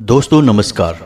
दोस्तों नमस्कार।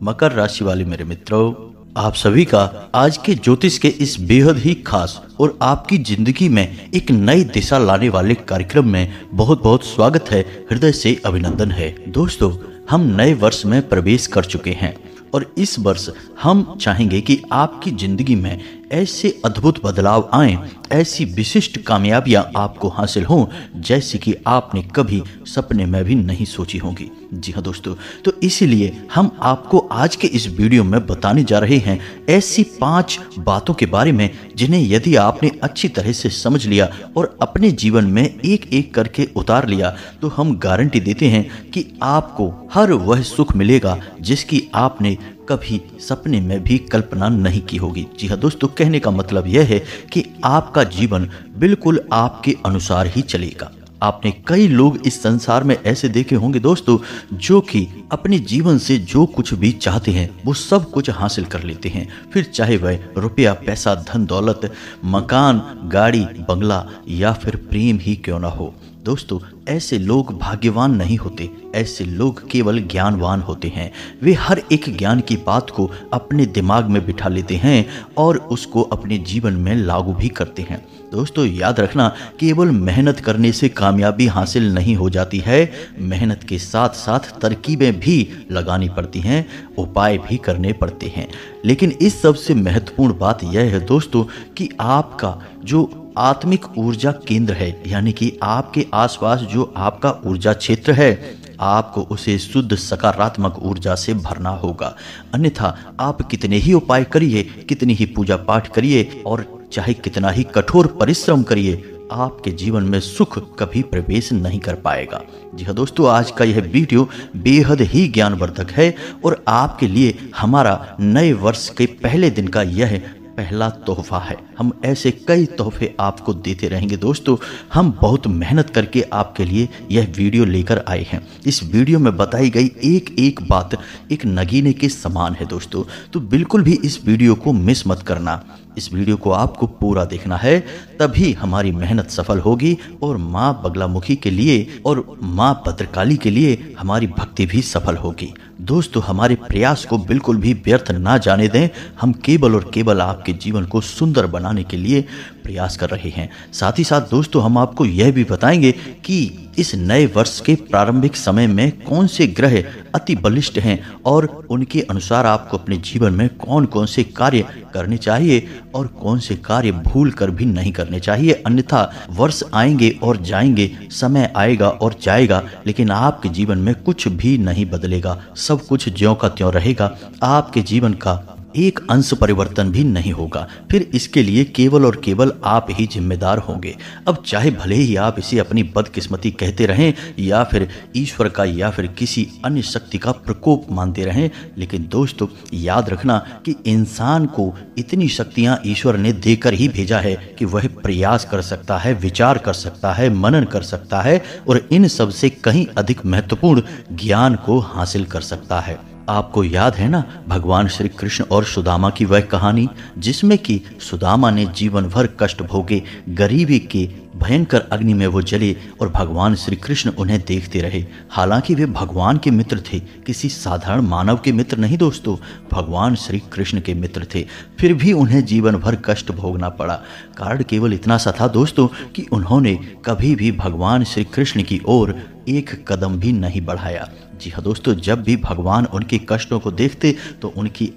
मकर राशि वाले मेरे मित्रों, आप सभी का आज के ज्योतिष के इस बेहद ही खास और आपकी जिंदगी में एक नई दिशा लाने वाले कार्यक्रम में बहुत बहुत स्वागत है, हृदय से अभिनंदन है। दोस्तों, हम नए वर्ष में प्रवेश कर चुके हैं और इस वर्ष हम चाहेंगे कि आपकी जिंदगी में ऐसे अद्भुत बदलाव आएं, ऐसी विशिष्ट कामयाबियां आपको हासिल हों जैसी कि आपने कभी सपने में भी नहीं सोची होंगी। जी हाँ दोस्तों, तो इसीलिए हम आपको आज के इस वीडियो में बताने जा रहे हैं ऐसी 5 बातों के बारे में जिन्हें यदि आपने अच्छी तरह से समझ लिया और अपने जीवन में एक एक करके उतार लिया तो हम गारंटी देते हैं कि आपको हर वह सुख मिलेगा जिसकी आपने कभी सपने में भी कल्पना नहीं की होगी। जी हाँ दोस्तों, कहने का मतलब यह है कि आपका जीवन बिल्कुल आपके अनुसार ही चलेगा। आपने कई लोग इस संसार में ऐसे देखे होंगे दोस्तों, जो कि अपने जीवन से जो कुछ भी चाहते हैं वो सब कुछ हासिल कर लेते हैं, फिर चाहे वह रुपया, पैसा, धन दौलत, मकान, गाड़ी, बंगला या फिर प्रेम ही क्यों ना हो। दोस्तों, ऐसे लोग भाग्यवान नहीं होते, ऐसे लोग केवल ज्ञानवान होते हैं। वे हर एक ज्ञान की बात को अपने दिमाग में बिठा लेते हैं और उसको अपने जीवन में लागू भी करते हैं। दोस्तों, याद रखना, केवल मेहनत करने से कामयाबी हासिल नहीं हो जाती है। मेहनत के साथ साथ तरकीबें भी लगानी पड़ती हैं, उपाय भी करने पड़ते हैं। लेकिन इस सबसे महत्वपूर्ण बात यह है दोस्तों कि आपका जो आत्मिक ऊर्जा केंद्र है, यानी कि आपके आसपास जो आपका ऊर्जा क्षेत्र है, आपको उसे शुद्ध सकारात्मक ऊर्जा से भरना होगा। अन्यथा आप कितने ही उपाय करिए, कितनी ही पूजा पाठ करिए और चाहे कितना ही कठोर परिश्रम करिए, आपके जीवन में सुख कभी प्रवेश नहीं कर पाएगा। जी हाँ दोस्तों, आज का यह वीडियो बेहद ही ज्ञानवर्धक है और आपके लिए हमारा नए वर्ष के पहले दिन का यह पहला तोहफा है। हम ऐसे कई तोहफे आपको देते रहेंगे दोस्तों। हम बहुत मेहनत करके आपके लिए यह वीडियो लेकर आए हैं। इस वीडियो में बताई गई एक एक बात एक नगीने के समान है दोस्तों, तो बिल्कुल भी इस वीडियो को मिस मत करना। इस वीडियो को आपको पूरा देखना है, तभी हमारी मेहनत सफल होगी और माँ बगलामुखी के लिए और माँ भद्रकाली के लिए हमारी भक्ति भी सफल होगी। दोस्तों, हमारे प्रयास को बिल्कुल भी व्यर्थ ना जाने दें। हम केवल और केवल आपके जीवन को सुंदर बनाने के लिए प्रयास कर रहे हैं। साथ ही साथ दोस्तों, हम आपको यह भी बताएंगे कि इस नए वर्ष के प्रारंभिक समय में कौन से ग्रह अति बलिष्ठ हैं और उनके अनुसार आपको अपने जीवन में कौन कौन से कार्य करने चाहिए और कौन से कार्य भूल कर भी नहीं करने चाहिए। अन्यथा वर्ष आएंगे और जाएंगे, समय आएगा और जाएगा, लेकिन आपके जीवन में कुछ भी नहीं बदलेगा। सब कुछ ज्यों का त्यों रहेगा। आपके जीवन का एक अंश परिवर्तन भी नहीं होगा। फिर इसके लिए केवल और केवल आप ही जिम्मेदार होंगे। अब चाहे भले ही आप इसे अपनी बदकिस्मती कहते रहें या फिर ईश्वर का या फिर किसी अन्य शक्ति का प्रकोप मानते रहें, लेकिन दोस्तों याद रखना कि इंसान को इतनी शक्तियां ईश्वर ने देकर ही भेजा है कि वह प्रयास कर सकता है, विचार कर सकता है, मनन कर सकता है और इन सब से कहीं अधिक महत्वपूर्ण ज्ञान को हासिल कर सकता है। आपको याद है ना भगवान श्री कृष्ण और सुदामा की वह कहानी, जिसमें कि सुदामा ने जीवन भर कष्ट भोगे, गरीबी के भयंकर अग्नि में वो जले और भगवान श्री कृष्ण उन्हें देखते रहे। हालांकि वे भगवान के मित्र थे, किसी साधारण मानव के मित्र नहीं दोस्तों, भगवान श्री कृष्ण के मित्र थे। फिर भी उन्हें जीवन भर कष्ट भोगना पड़ा। कारण केवल इतना सा था दोस्तों कि उन्होंने कभी भी भगवान श्री कृष्ण की ओर एक कदम भी नहीं बढ़ाया। जी हाँ दोस्तों, जब भी भगवान उनके कष्टों को देखते तो उनकी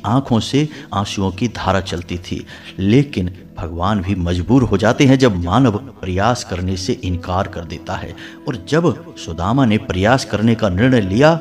आंखों से आंसुओं की धारा चलती थी। लेकिन भगवान भी मजबूर हो जाते हैं जब मानव प्रयास करने से इनकार कर देता है। और जब सुदामा ने प्रयास करने का निर्णय लिया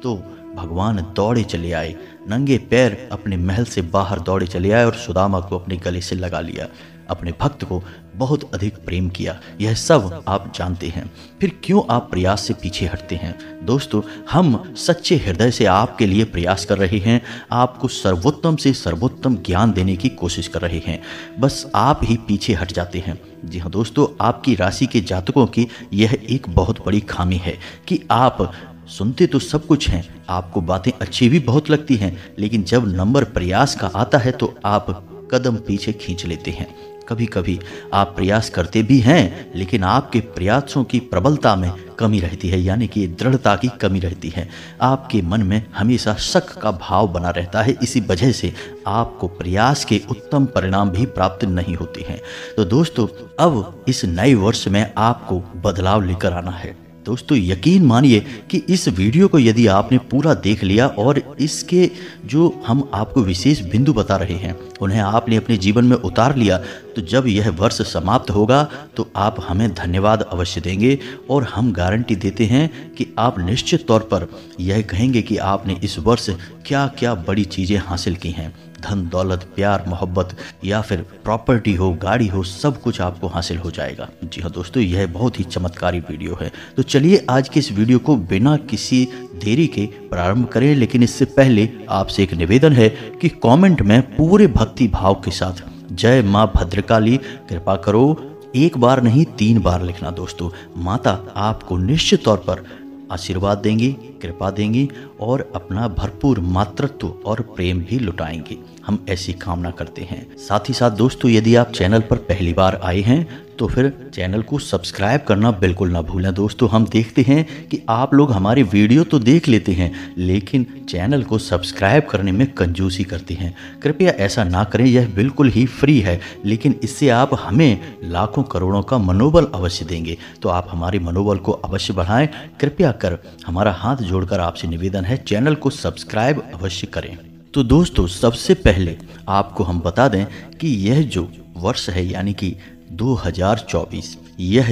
तो भगवान दौड़े चले आए, नंगे पैर अपने महल से बाहर दौड़े चले आए और सुदामा को अपने गले से लगा लिया, अपने भक्त को बहुत अधिक प्रेम किया। यह सब आप जानते हैं। फिर क्यों आप प्रयास से पीछे हटते हैं? दोस्तों, हम सच्चे हृदय से आपके लिए प्रयास कर रहे हैं, आपको सर्वोत्तम से सर्वोत्तम ज्ञान देने की कोशिश कर रहे हैं, बस आप ही पीछे हट जाते हैं। जी हाँ दोस्तों, आपकी राशि के जातकों की यह एक बहुत बड़ी खामी है कि आप सुनते तो सब कुछ हैं, आपको बातें अच्छी भी बहुत लगती हैं, लेकिन जब नंबर प्रयास का आता है तो आप कदम पीछे खींच लेते हैं। कभी कभी आप प्रयास करते भी हैं, लेकिन आपके प्रयासों की प्रबलता में कमी रहती है, यानी कि दृढ़ता की कमी रहती है। आपके मन में हमेशा शक का भाव बना रहता है, इसी वजह से आपको प्रयास के उत्तम परिणाम भी प्राप्त नहीं होते हैं। तो दोस्तों, अब इस नए वर्ष में आपको बदलाव लेकर आना है। दोस्तों, यकीन मानिए कि इस वीडियो को यदि आपने पूरा देख लिया और इसके जो हम आपको विशेष बिंदु बता रहे हैं उन्हें आपने अपने जीवन में उतार लिया, तो जब यह वर्ष समाप्त होगा तो आप हमें धन्यवाद अवश्य देंगे और हम गारंटी देते हैं कि आप निश्चित तौर पर यह कहेंगे कि आपने इस वर्ष क्या क्या बड़ी चीज़ें हासिल की हैं। धन दौलत, प्यार मोहब्बत या फिर प्रॉपर्टी हो, गाड़ी हो, सब कुछ आपको हासिल हो जाएगा। जी हाँ दोस्तों, यह बहुत ही चमत्कारी वीडियो है। तो चलिए आज के इस वीडियो को बिना किसी देरी के प्रारंभ करें, लेकिन इससे पहले आपसे एक निवेदन है कि कमेंट में पूरे भक्ति भाव के साथ जय माँ भद्रकाली कृपा करो एक बार नहीं 3 बार लिखना। दोस्तों, माता आपको निश्चित तौर पर आशीर्वाद देंगी, कृपा देंगी और अपना भरपूर मातृत्व और प्रेम भी लुटाएंगी। हम ऐसी कामना करते हैं। साथ ही साथ दोस्तों, यदि आप चैनल पर पहली बार आए हैं तो फिर चैनल को सब्सक्राइब करना बिल्कुल ना भूलें। दोस्तों, हम देखते हैं कि आप लोग हमारी वीडियो तो देख लेते हैं लेकिन चैनल को सब्सक्राइब करने में कंजूसी करते हैं। कृपया ऐसा ना करें, यह बिल्कुल ही फ्री है, लेकिन इससे आप हमें लाखों करोड़ों का मनोबल अवश्य देंगे। तो आप हमारे मनोबल को अवश्य बढ़ाएं। कृपया कर हमारा हाथ जोड़कर आपसे निवेदन है, चैनल को सब्सक्राइब अवश्य करें। तो दोस्तों, सबसे पहले आपको हम बता दें कि यह जो वर्ष है यानी कि 2024, यह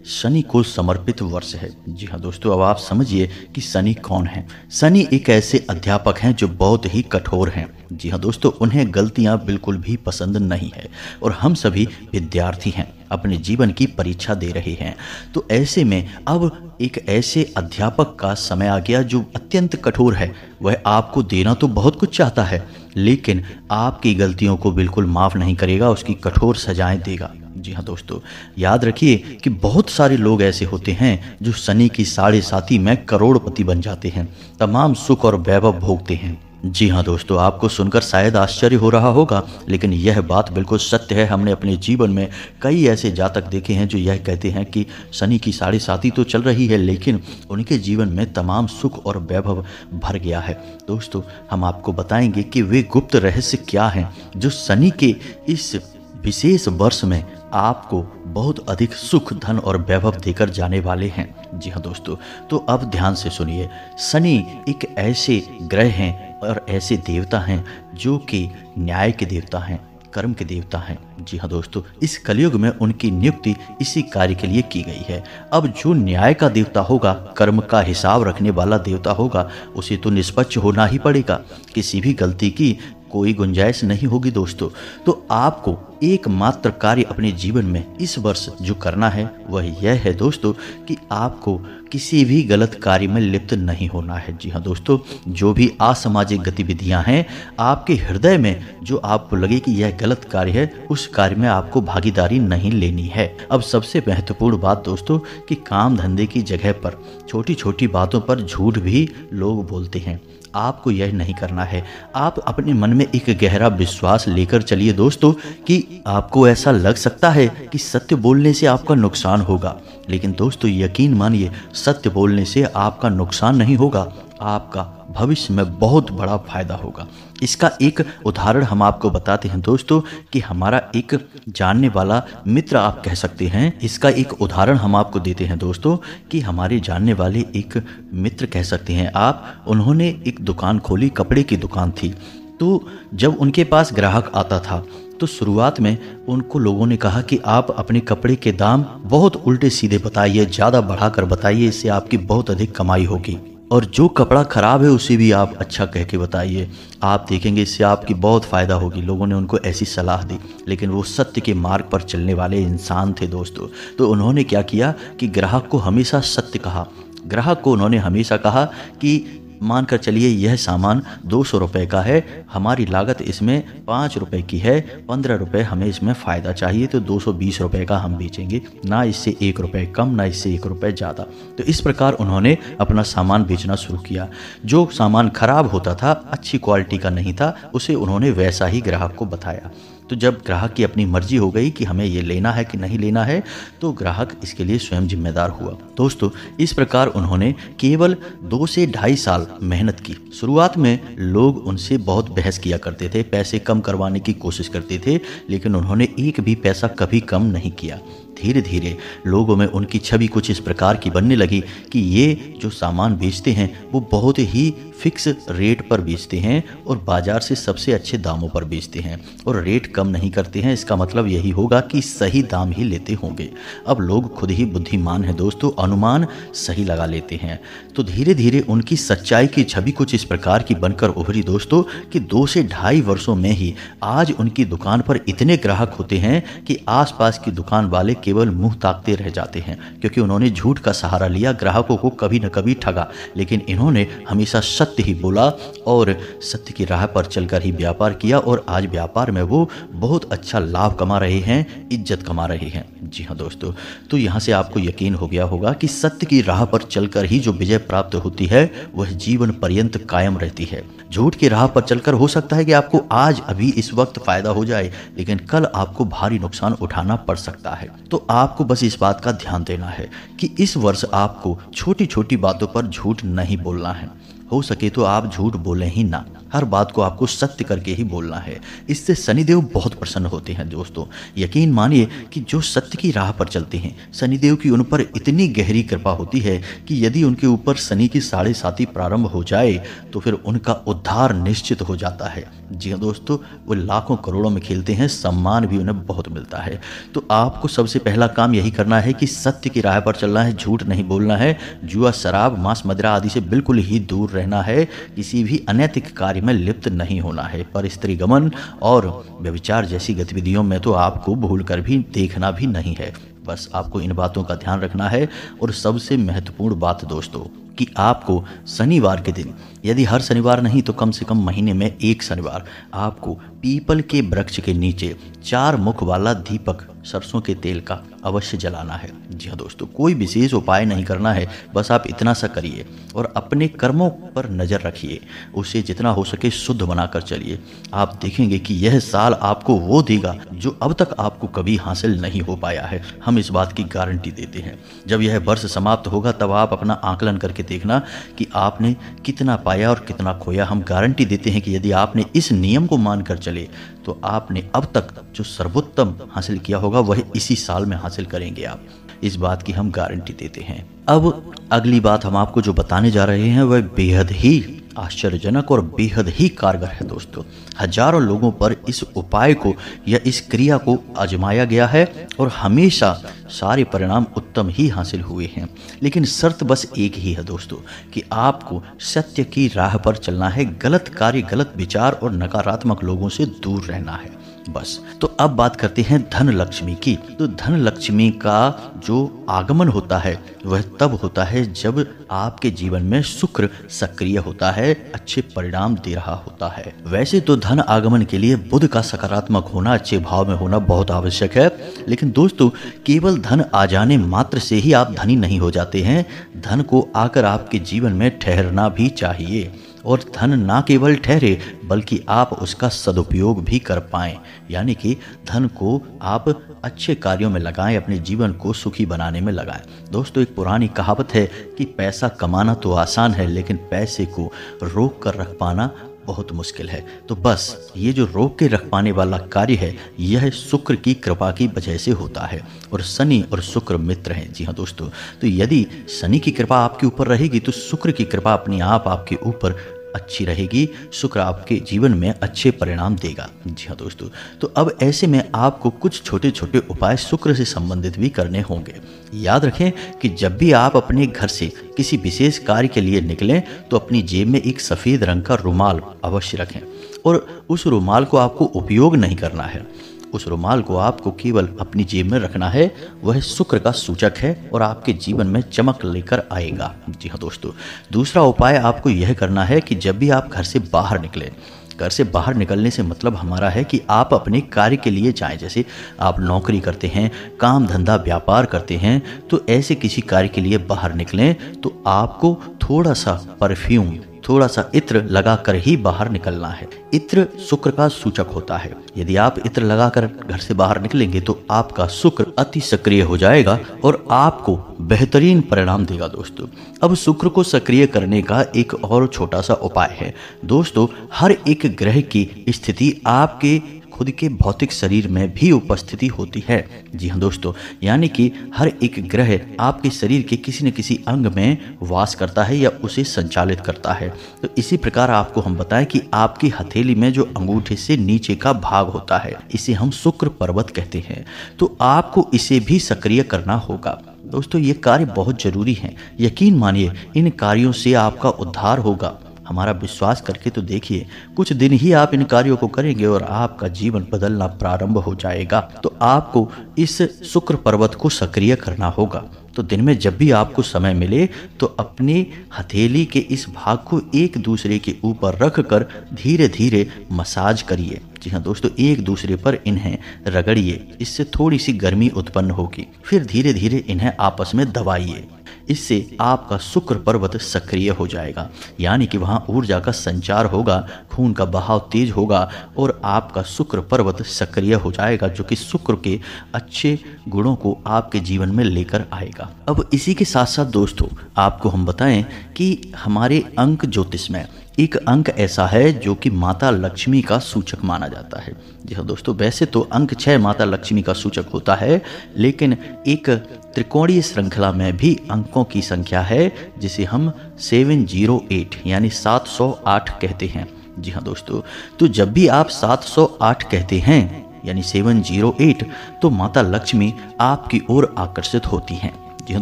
शनि को समर्पित वर्ष है। जी हाँ दोस्तों, अब आप समझिए कि शनि कौन है। शनि एक ऐसे अध्यापक हैं जो बहुत ही कठोर हैं। जी हाँ दोस्तों, उन्हें गलतियां बिल्कुल भी पसंद नहीं है और हम सभी विद्यार्थी हैं, अपने जीवन की परीक्षा दे रहे हैं। तो ऐसे में अब एक ऐसे अध्यापक का समय आ गया जो अत्यंत कठोर है। वह आपको देना तो बहुत कुछ चाहता है लेकिन आपकी गलतियों को बिल्कुल माफ़ नहीं करेगा, उसकी कठोर सजाएं देगा। जी हाँ दोस्तों, याद रखिए कि बहुत सारे लोग ऐसे होते हैं जो शनि की 7.5 में करोड़पति बन जाते हैं, तमाम सुख और वैभव भोगते हैं। जी हाँ दोस्तों, आपको सुनकर शायद आश्चर्य हो रहा होगा लेकिन यह बात बिल्कुल सत्य है। हमने अपने जीवन में कई ऐसे जातक देखे हैं जो यह कहते हैं कि शनि की 7.5 तो चल रही है लेकिन उनके जीवन में तमाम सुख और वैभव भर गया है। दोस्तों, हम आपको बताएंगे कि वे गुप्त रहस्य क्या हैं जो शनि के इस विशेष वर्ष में आपको बहुत अधिक सुख, धन और वैभव देकर जाने वाले हैं। जी हाँ दोस्तों, तो अब ध्यान से सुनिए। शनि एक ऐसे ग्रह हैं और ऐसे देवता हैं जो कि न्याय के देवता हैं, कर्म के देवता हैं। जी हाँ दोस्तों, इस कलयुग में उनकी नियुक्ति इसी कार्य के लिए की गई है। अब जो न्याय का देवता होगा, कर्म का हिसाब रखने वाला देवता होगा, उसे तो निष्पक्ष होना ही पड़ेगा। किसी भी गलती की कोई गुंजाइश नहीं होगी। दोस्तों, तो आपको एकमात्र कार्य अपने जीवन में इस वर्ष जो करना है वह यह है दोस्तों कि आपको किसी भी गलत कार्य में लिप्त नहीं होना है। जी हाँ दोस्तों, जो भी असामाजिक गतिविधियां हैं आपके हृदय में जो आपको लगे कि यह गलत कार्य है, उस कार्य में आपको भागीदारी नहीं लेनी है। अब सबसे महत्वपूर्ण बात दोस्तों कि काम धंधे की जगह पर छोटी छोटी बातों पर झूठ भी लोग बोलते हैं, आपको यह नहीं करना है। आप अपने मन में एक गहरा विश्वास लेकर चलिए दोस्तों कि आपको ऐसा लग सकता है कि सत्य बोलने से आपका नुकसान होगा, लेकिन दोस्तों यकीन मानिए सत्य बोलने से आपका नुकसान नहीं होगा, आपका भविष्य में बहुत बड़ा फायदा होगा। इसका एक उदाहरण हम आपको बताते हैं दोस्तों कि हमारा एक जानने वाला मित्र आप कह सकते हैं, इसका एक उदाहरण हम आपको देते हैं दोस्तों कि हमारे जानने वाले एक मित्र कह सकते हैं आप, उन्होंने एक दुकान खोली, कपड़े की दुकान थी। तो जब उनके पास ग्राहक आता था तो शुरुआत में उनको लोगों ने कहा कि आप अपने कपड़े के दाम बहुत उल्टे सीधे बताइए, ज़्यादा बढ़ाकर बताइए, इससे आपकी बहुत अधिक कमाई होगी, और जो कपड़ा खराब है उसे भी आप अच्छा कह के बताइए, आप देखेंगे इससे आपकी बहुत फ़ायदा होगी। लोगों ने उनको ऐसी सलाह दी, लेकिन वो सत्य के मार्ग पर चलने वाले इंसान थे दोस्तों। तो उन्होंने क्या किया कि ग्राहक को हमेशा सत्य कहा। ग्राहक को उन्होंने हमेशा कहा कि मानकर चलिए यह सामान 200 रुपये का है, हमारी लागत इसमें 5 रुपये की है, 15 रुपये हमें इसमें फ़ायदा चाहिए, तो 220 रुपये का हम बेचेंगे, ना इससे 1 रुपये कम, ना इससे 1 रुपये ज़्यादा। तो इस प्रकार उन्होंने अपना सामान बेचना शुरू किया। जो सामान खराब होता था, अच्छी क्वालिटी का नहीं था, उसे उन्होंने वैसा ही ग्राहक को बताया। तो जब ग्राहक की अपनी मर्जी हो गई कि हमें ये लेना है कि नहीं लेना है, तो ग्राहक इसके लिए स्वयं जिम्मेदार हुआ। दोस्तों, इस प्रकार उन्होंने केवल 2 से ढाई साल मेहनत की। शुरुआत में लोग उनसे बहुत बहस किया करते थे, पैसे कम करवाने की कोशिश करते थे, लेकिन उन्होंने एक भी पैसा कभी कम नहीं किया। धीरे धीरे लोगों में उनकी छवि कुछ इस प्रकार की बनने लगी कि ये जो सामान बेचते हैं वो बहुत ही फिक्स रेट पर बेचते हैं और बाजार से सबसे अच्छे दामों पर बेचते हैं और रेट कम नहीं करते हैं। इसका मतलब यही होगा कि सही दाम ही लेते होंगे। अब लोग खुद ही बुद्धिमान हैं दोस्तों, अनुमान सही लगा लेते हैं। तो धीरे धीरे उनकी सच्चाई की छवि कुछ इस प्रकार की बनकर उभरी दोस्तों कि 2 से ढाई वर्षों में ही आज उनकी दुकान पर इतने ग्राहक होते हैं कि आसपास की दुकान वाले केवल मुंह ताकते रह जाते हैं, क्योंकि उन्होंने झूठ का सहारा लिया, ग्राहकों को कभी न कभी ठगा, लेकिन इन्होंने हमेशा सत्य ही बोला और सत्य की राह पर चलकर ही व्यापार किया और आज व्यापार में वो बहुत अच्छा लाभ कमा रहे हैं, इज्जत कमा रहे हैं। जी हाँ दोस्तों, तो यहाँ से आपको यकीन हो गया होगा कि सत्य की राह पर चलकर ही जो विजय प्राप्त होती है वह जीवन पर्यंत कायम रहती है। झूठ की राह पर चलकर हो सकता है कि आपको आज अभी इस वक्त फायदा हो जाए, लेकिन कल आपको भारी नुकसान उठाना पड़ सकता है। तो आपको बस इस बात का ध्यान देना है कि इस वर्ष आपको छोटी छोटी बातों पर झूठ नहीं बोलना है। हो सके तो आप झूठ बोलें ही ना, हर बात को आपको सत्य करके ही बोलना है। इससे शनिदेव बहुत प्रसन्न होते हैं दोस्तों। यकीन मानिए कि जो सत्य की राह पर चलते हैं, शनिदेव की उन पर इतनी गहरी कृपा होती है कि यदि उनके ऊपर शनि की 7.5 प्रारंभ हो जाए तो फिर उनका उद्धार निश्चित हो जाता है। जी हाँ दोस्तों, वो लाखों करोड़ों में खेलते हैं, सम्मान भी उन्हें बहुत मिलता है। तो आपको सबसे पहला काम यही करना है कि सत्य की राह पर चलना है, झूठ नहीं बोलना है, जुआ, शराब, मांस, मदिरा आदि से बिल्कुल ही दूर रहना है, किसी भी अनैतिक कार्य में लिप्त नहीं होना है। पर स्त्री गमन और व्यभिचार जैसी गतिविधियों में तो आपको भूल कर भी देखना भी नहीं है। बस आपको इन बातों का ध्यान रखना है। और सबसे महत्वपूर्ण बात दोस्तों कि आपको शनिवार के दिन, यदि हर शनिवार नहीं तो कम से कम महीने में एक शनिवार, आपको पीपल के वृक्ष के नीचे 4 मुख वाला दीपक सरसों के तेल का अवश्य जलाना है। जी हाँ दोस्तों, कोई विशेष उपाय नहीं करना है, बस आप इतना सा करिए और अपने कर्मों पर नज़र रखिए, उसे जितना हो सके शुद्ध बनाकर चलिए। आप देखेंगे कि यह साल आपको वो देगा जो अब तक आपको कभी हासिल नहीं हो पाया है। हम इस बात की गारंटी देते हैं। जब यह वर्ष समाप्त होगा तब आप अपना आकलन करके देखना कि आपने कितना पाया और कितना खोया। हम गारंटी देते हैं कि यदि आपने इस नियम को मानकर चले तो आपने अब तक जो सर्वोत्तम हासिल किया होगा वह इसी साल में हासिल करेंगे आप। इस बात की हम गारंटी देते हैं। अब अगली बात हम आपको जो बताने जा रहे हैं वह बेहद ही आश्चर्यजनक और बेहद ही कारगर है दोस्तों। हजारों लोगों पर इस उपाय को या इस क्रिया को आजमाया गया है और हमेशा सारे परिणाम उत्तम ही हासिल हुए हैं। लेकिन शर्त बस एक ही है दोस्तों कि आपको सत्य की राह पर चलना है, गलत कार्य, गलत विचार और नकारात्मक लोगों से दूर रहना है बस। तो अब बात करते हैं धन लक्ष्मी की। तो धन लक्ष्मी का जो आगमन होता है वह तब होता है जब आपके जीवन में शुक्र सक्रिय होता है, अच्छे परिणाम दे रहा होता है। वैसे तो धन आगमन के लिए बुध का सकारात्मक होना, अच्छे भाव में होना बहुत आवश्यक है, लेकिन दोस्तों केवल धन आ जाने मात्र से ही आप धनी नहीं हो जाते हैं। धन को आकर आपके जीवन में ठहरना भी चाहिए और धन ना केवल ठहरे बल्कि आप उसका सदुपयोग भी कर पाएं, यानी कि धन को आप अच्छे कार्यों में लगाएं, अपने जीवन को सुखी बनाने में लगाएं। दोस्तों एक पुरानी कहावत है कि पैसा कमाना तो आसान है लेकिन पैसे को रोक कर रख पाना बहुत मुश्किल है। तो बस ये जो रोक के रख पाने वाला कार्य है यह शुक्र की कृपा की वजह से होता है और शनि और शुक्र मित्र हैं। जी हाँ दोस्तों, तो यदि शनि की कृपा आपके ऊपर रहेगी तो शुक्र की कृपा अपने आप आपके ऊपर अच्छी रहेगी। शुक्र आपके जीवन में अच्छे परिणाम देगा। जी हाँ दोस्तों, तो अब ऐसे में आपको कुछ छोटे छोटे उपाय शुक्र से संबंधित भी करने होंगे। याद रखें कि जब भी आप अपने घर से किसी विशेष कार्य के लिए निकलें तो अपनी जेब में एक सफ़ेद रंग का रुमाल अवश्य रखें और उस रुमाल को आपको उपयोग नहीं करना है। उस रुमाल को आपको केवल अपनी जेब में रखना है, वह शुक्र का सूचक है और आपके जीवन में चमक लेकर आएगा। जी हाँ दोस्तों, दूसरा उपाय आपको यह करना है कि जब भी आप घर से बाहर निकलें, घर से बाहर निकलने से मतलब हमारा है कि आप अपने कार्य के लिए जाएं। जैसे आप नौकरी करते हैं, काम धंधा व्यापार करते हैं, तो ऐसे किसी कार्य के लिए बाहर निकलें तो आपको थोड़ा सा परफ्यूम, थोड़ा सा इत्र लगाकर ही बाहर निकलना है। इत्र शुक्र का सूचक होता है। यदि आप इत्र लगाकर घर से बाहर निकलेंगे तो आपका शुक्र अति सक्रिय हो जाएगा और आपको बेहतरीन परिणाम देगा दोस्तों। अब शुक्र को सक्रिय करने का एक और छोटा सा उपाय है दोस्तों। हर एक ग्रह की स्थिति आपके खुद के भौतिक शरीर में भी उपस्थिति होती है। जी हाँ दोस्तों, यानी कि हर एक ग्रह आपके शरीर के किसी न किसी अंग में वास करता है या उसे संचालित करता है। तो इसी प्रकार आपको हम बताएं कि आपकी हथेली में जो अंगूठे से नीचे का भाग होता है, इसे हम शुक्र पर्वत कहते हैं। तो आपको इसे भी सक्रिय करना होगा दोस्तों। ये कार्य बहुत जरूरी है। यकीन मानिए, इन कार्यों से आपका उद्धार होगा। हमारा विश्वास करके तो देखिए, कुछ दिन ही आप इन कार्यों को करेंगे और आपका जीवन बदलना प्रारंभ हो जाएगा। तो आपको इस शुक्र पर्वत को सक्रिय करना होगा। तो दिन में जब भी आपको समय मिले तो अपनी हथेली के इस भाग को एक दूसरे के ऊपर रख कर धीरे धीरे मसाज करिए। जी हाँ दोस्तों, एक दूसरे पर इन्हें रगड़िए। इससे थोड़ी सी गर्मी उत्पन्न होगी। फिर धीरे धीरे इन्हें आपस में दबाइए। इससे आपका शुक्र पर्वत सक्रिय हो जाएगा, यानी कि वहाँ ऊर्जा का संचार होगा, खून का बहाव तेज होगा और आपका शुक्र पर्वत सक्रिय हो जाएगा, जो कि शुक्र के अच्छे गुणों को आपके जीवन में लेकर आएगा। अब इसी के साथ साथ दोस्तों, आपको हम बताएं कि हमारे अंक ज्योतिष में एक अंक ऐसा है जो कि माता लक्ष्मी का सूचक माना जाता है। जी हाँ दोस्तों, वैसे तो अंक 6 माता लक्ष्मी का सूचक होता है, लेकिन एक त्रिकोणीय श्रृंखला में भी अंकों की संख्या है जिसे हम 708 यानी 708 कहते हैं। जी हाँ दोस्तों, तो जब भी आप 708 कहते हैं यानी 708, तो माता लक्ष्मी आपकी ओर आकर्षित होती हैं। जी हाँ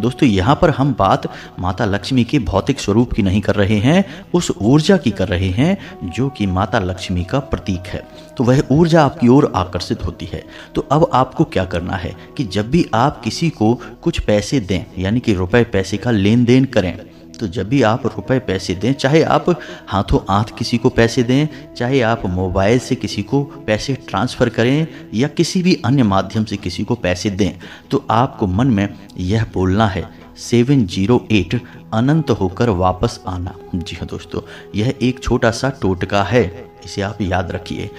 दोस्तों, यहाँ पर हम बात माता लक्ष्मी के भौतिक स्वरूप की नहीं कर रहे हैं, उस ऊर्जा की कर रहे हैं जो कि माता लक्ष्मी का प्रतीक है। तो वह ऊर्जा आपकी ओर आकर्षित होती है। तो अब आपको क्या करना है कि जब भी आप किसी को कुछ पैसे दें, यानी कि रुपए पैसे का लेन देन करें, तो जब भी आप रुपए पैसे दें, चाहे आप हाथों हाथ किसी को पैसे दें, चाहे आप मोबाइल से किसी को पैसे ट्रांसफ़र करें या किसी भी अन्य माध्यम से किसी को पैसे दें, तो आपको मन में यह बोलना है 708 अनंत होकर वापस आना। जी हाँ दोस्तों, यह एक छोटा सा टोटका है, इसे आप याद रखिए।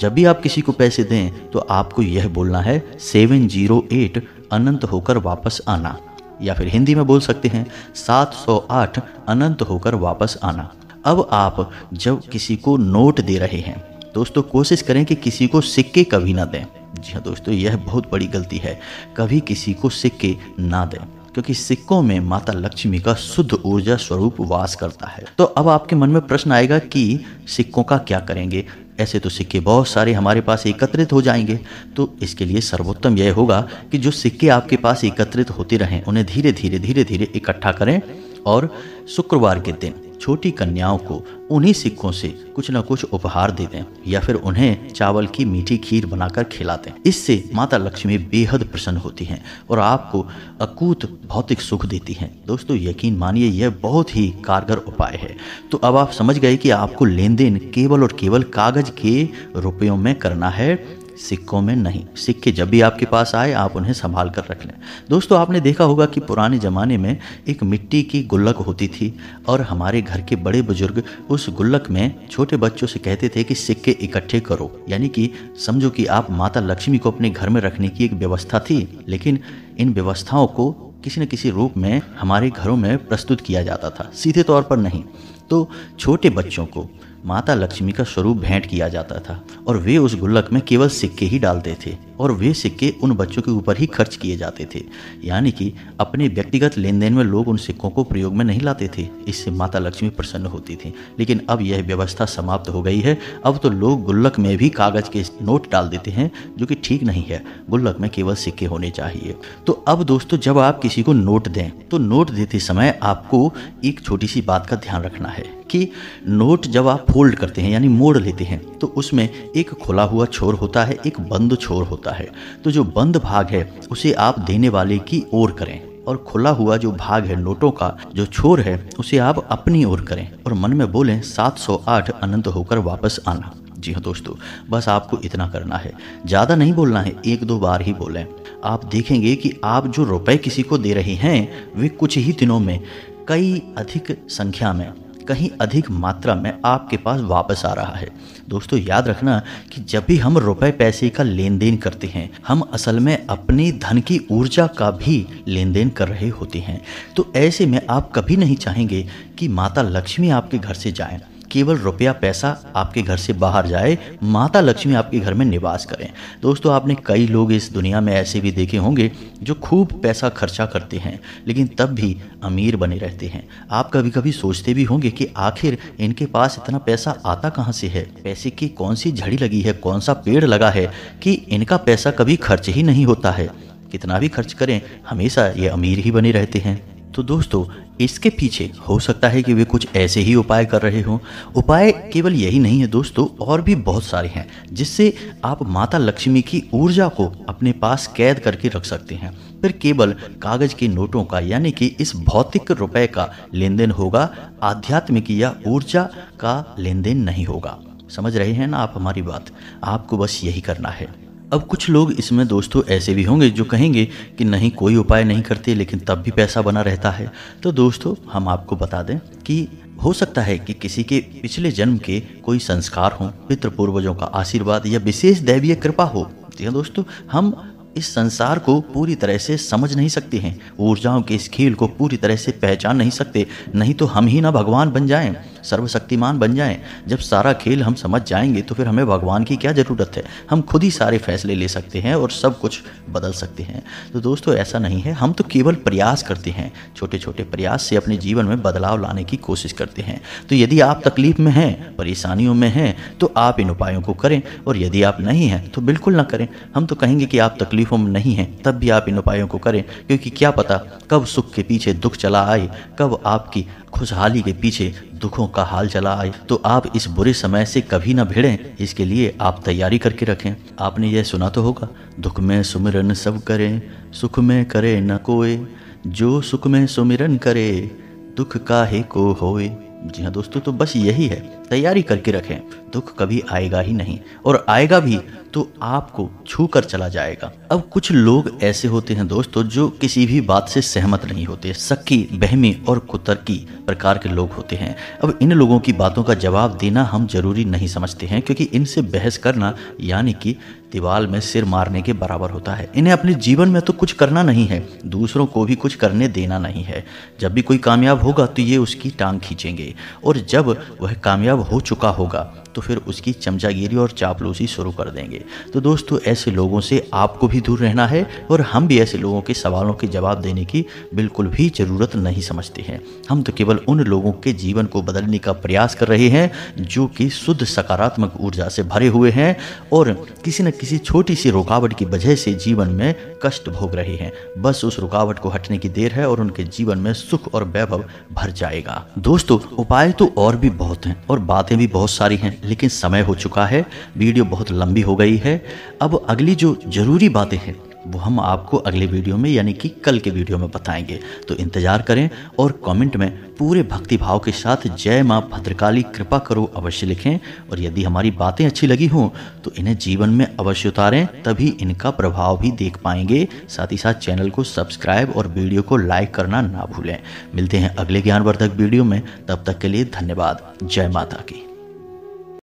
जब भी आप किसी को पैसे दें तो आपको यह बोलना है 708 अनंत होकर वापस आना, या फिर हिंदी में बोल सकते हैं 708 अनंत होकर वापस आना। अब आप जब किसी को नोट दे रहे हैं दोस्तों, कोशिश करें कि किसी को सिक्के कभी ना दें। जी हाँ दोस्तों, यह बहुत बड़ी गलती है। कभी किसी को सिक्के ना दें, क्योंकि सिक्कों में माता लक्ष्मी का शुद्ध ऊर्जा स्वरूप वास करता है। तो अब आपके मन में प्रश्न आएगा कि सिक्कों का क्या करेंगे? ऐसे तो सिक्के बहुत सारे हमारे पास एकत्रित हो जाएंगे। तो इसके लिए सर्वोत्तम यह होगा कि जो सिक्के आपके पास एकत्रित होते रहें, उन्हें धीरे धीरे इकट्ठा करें और शुक्रवार के दिन छोटी कन्याओं को उन्हीं सिक्कों से कुछ न कुछ उपहार दे दें या फिर उन्हें चावल की मीठी खीर बनाकर खिला दें। इससे माता लक्ष्मी बेहद प्रसन्न होती हैं और आपको अकूत भौतिक सुख देती हैं। दोस्तों यकीन मानिए, यह बहुत ही कारगर उपाय है। तो अब आप समझ गए कि आपको लेन देन केवल और केवल कागज के रुपयों में करना है, सिक्कों में नहीं। सिक्के जब भी आपके पास आए आप उन्हें संभाल कर रख लें। दोस्तों आपने देखा होगा कि पुराने ज़माने में एक मिट्टी की गुल्लक होती थी और हमारे घर के बड़े बुजुर्ग उस गुल्लक में छोटे बच्चों से कहते थे कि सिक्के इकट्ठे करो, यानी कि समझो कि आप माता लक्ष्मी को अपने घर में रखने की एक व्यवस्था थी। लेकिन इन व्यवस्थाओं को किसी न किसी रूप में हमारे घरों में प्रस्तुत किया जाता था, सीधे तौर पर नहीं। तो छोटे बच्चों को माता लक्ष्मी का स्वरूप भेंट किया जाता था और वे उस गुल्लक में केवल सिक्के ही डालते थे और वे सिक्के उन बच्चों के ऊपर ही खर्च किए जाते थे, यानी कि अपने व्यक्तिगत लेन देन में लोग उन सिक्कों को प्रयोग में नहीं लाते थे। इससे माता लक्ष्मी प्रसन्न होती थी। लेकिन अब यह व्यवस्था समाप्त हो गई है। अब तो लोग गुल्लक में भी कागज के नोट डाल देते हैं, जो कि ठीक नहीं है। गुल्लक में केवल सिक्के होने चाहिए। तो अब दोस्तों जब आप किसी को नोट दें तो नोट देते समय आपको एक छोटी सी बात का ध्यान रखना है कि नोट जब आप फोल्ड करते हैं यानी मोड़ लेते हैं तो उसमें एक खुला हुआ छोर होता है, एक बंद छोर होता है। तो जो बंद भाग है उसे आप देने वाले की ओर करें और खुला हुआ जो भाग है नोटों का जो छोर है उसे आप अपनी ओर करें और मन में बोलें 708 अनंत होकर वापस आना। जी हाँ दोस्तों, बस आपको इतना करना है, ज़्यादा नहीं बोलना है, 1-2 बार ही बोलें। आप देखेंगे कि आप जो रुपए किसी को दे रहे हैं वे कुछ ही दिनों में कई अधिक संख्या में कहीं अधिक मात्रा में आपके पास वापस आ रहा है। दोस्तों याद रखना कि जब भी हम रुपए पैसे का लेन देन करते हैं, हम असल में अपनी धन की ऊर्जा का भी लेन देन कर रहे होते हैं। तो ऐसे में आप कभी नहीं चाहेंगे कि माता लक्ष्मी आपके घर से जाए, केवल रुपया पैसा आपके घर से बाहर जाए, माता लक्ष्मी आपके घर में निवास करें। दोस्तों आपने कई लोग इस दुनिया में ऐसे भी देखे होंगे जो खूब पैसा खर्चा करते हैं लेकिन तब भी अमीर बने रहते हैं। आप कभी कभी सोचते भी होंगे कि आखिर इनके पास इतना पैसा आता कहाँ से है, पैसे की कौन सी झड़ी लगी है, कौन सा पेड़ लगा है कि इनका पैसा कभी खर्च ही नहीं होता है। कितना भी खर्च करें हमेशा ये अमीर ही बने रहते हैं। तो दोस्तों इसके पीछे हो सकता है कि वे कुछ ऐसे ही उपाय कर रहे हों। उपाय केवल यही नहीं है दोस्तों, और भी बहुत सारे हैं जिससे आप माता लक्ष्मी की ऊर्जा को अपने पास कैद करके रख सकते हैं। फिर केवल कागज के नोटों का यानी कि इस भौतिक रुपए का लेन देन होगा, आध्यात्मिक या ऊर्जा का लेन देन नहीं होगा। समझ रहे हैं ना आप हमारी बात? आपको बस यही करना है। अब कुछ लोग इसमें दोस्तों ऐसे भी होंगे जो कहेंगे कि नहीं कोई उपाय नहीं करते लेकिन तब भी पैसा बना रहता है। तो दोस्तों हम आपको बता दें कि हो सकता है कि किसी के पिछले जन्म के कोई संस्कार हों, पितृ पूर्वजों का आशीर्वाद या विशेष दैवीय कृपा हो। दोस्तों हम इस संसार को पूरी तरह से समझ नहीं सकते हैं, ऊर्जाओं के इस खेल को पूरी तरह से पहचान नहीं सकते, नहीं तो हम ही ना भगवान बन जाएं, सर्वशक्तिमान बन जाएं। जब सारा खेल हम समझ जाएंगे तो फिर हमें भगवान की क्या ज़रूरत है, हम खुद ही सारे फैसले ले सकते हैं और सब कुछ बदल सकते हैं। तो दोस्तों ऐसा नहीं है, हम तो केवल प्रयास करते हैं, छोटे छोटे प्रयास से अपने जीवन में बदलाव लाने की कोशिश करते हैं। तो यदि आप तकलीफ में हैं, परेशानियों में हैं, तो आप इन उपायों को करें, और यदि आप नहीं हैं तो बिल्कुल ना करें। हम तो कहेंगे कि आप तकलीफों में नहीं हैं तब भी आप इन उपायों को करें, क्योंकि क्या पता कब सुख के पीछे दुख चला आए, कब आपकी खुशहाली के पीछे दुखों का हाल चला आए। तो आप इस बुरे समय से कभी ना भिड़ें, इसके लिए आप तैयारी करके रखें। आपने यह सुना तो होगा, दुख में सुमिरन सब करें, सुख में करे न कोई, जो सुख में सुमिरन करे दुख काहे को होए। जी हाँ दोस्तों, तो बस यही है, तैयारी करके रखें, दुख कभी आएगा ही नहीं, और आएगा भी तो आपको छू कर चला जाएगा। अब कुछ लोग ऐसे होते हैं दोस्तों जो किसी भी बात से सहमत नहीं होते, शक्की, बहमी और कुतर्की प्रकार के लोग होते हैं। अब इन लोगों की बातों का जवाब देना हम जरूरी नहीं समझते हैं, क्योंकि इनसे बहस करना यानी कि दीवार में सिर मारने के बराबर होता है। इन्हें अपने जीवन में तो कुछ करना नहीं है, दूसरों को भी कुछ करने देना नहीं है। जब भी कोई कामयाब होगा तो ये उसकी टांग खींचेंगे, और जब वह कामयाब हो चुका होगा तो फिर उसकी चमचागिरी और चापलूसी शुरू कर देंगे। तो दोस्तों ऐसे लोगों से आपको भी दूर रहना है, और हम भी ऐसे लोगों के सवालों के जवाब देने की बिल्कुल भी ज़रूरत नहीं समझते हैं। हम तो केवल उन लोगों के जीवन को बदलने का प्रयास कर रहे हैं जो कि शुद्ध सकारात्मक ऊर्जा से भरे हुए हैं और किसी न किसी छोटी सी रुकावट की वजह से जीवन में कष्ट भोग रहे हैं। बस उस रुकावट को हटने की देर है और उनके जीवन में सुख और वैभव भर जाएगा। दोस्तों उपाय तो और भी बहुत हैं और बातें भी बहुत सारी हैं, लेकिन समय हो चुका है, वीडियो बहुत लंबी हो गई है। अब अगली जो जरूरी बातें हैं वो हम आपको अगले वीडियो में यानी कि कल के वीडियो में बताएंगे। तो इंतजार करें और कमेंट में पूरे भक्ति भाव के साथ जय माँ भद्रकाली कृपा करो अवश्य लिखें। और यदि हमारी बातें अच्छी लगी हों तो इन्हें जीवन में अवश्य उतारें, तभी इनका प्रभाव भी देख पाएंगे। साथ ही साथ चैनल को सब्सक्राइब और वीडियो को लाइक करना ना भूलें। मिलते हैं अगले ज्ञानवर्धक वीडियो में, तब तक के लिए धन्यवाद। जय माता की।